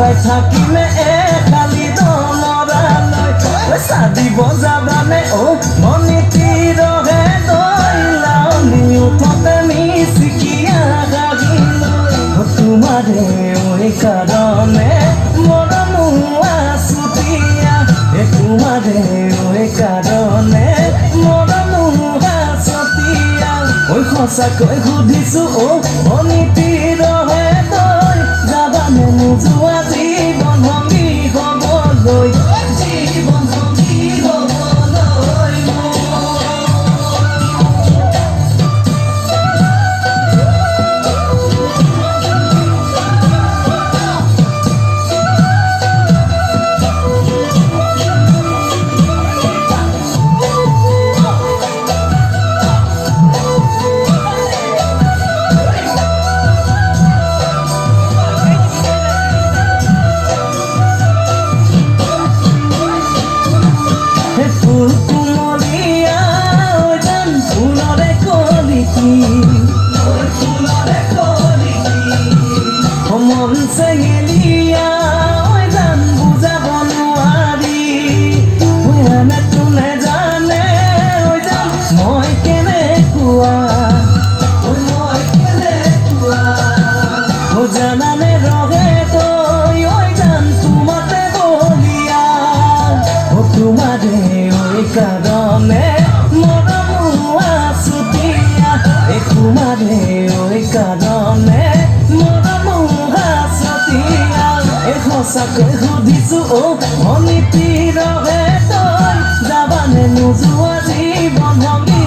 পাই থাকিলে খালি দলৰালৈ চাদিব যাবানে মনিতিৰহে দৈলাও নিউঠতে মিচিকিয়া গাগিলৈ তোমাৰে কাৰণে মৰমো আছুতীয়া তোমাৰে কাৰণে মৰমো আছতীয়া সঁচাকৈ সুধিছো মনিতিৰহে দৈ যাবানে নোযোৱা জীৱন সংগী হ'বলৈ জীৱন সংগী হ'বলৈ মন চেঙেলিয়া জান বুজাব নোৱাৰি তোনে জানে জান মই কেনেকুৱা জানানে ৰহে তই জান তোমাতে বলিয়া তোমাৰে কাৰণে মৰমো আছুতীয়া তোমাৰে কাৰণে মৰমো আছুতীয়া সঁচাকৈ সুধিছো মনিতিৰহে তই যাবানে নোযোৱা জীৱন সংগী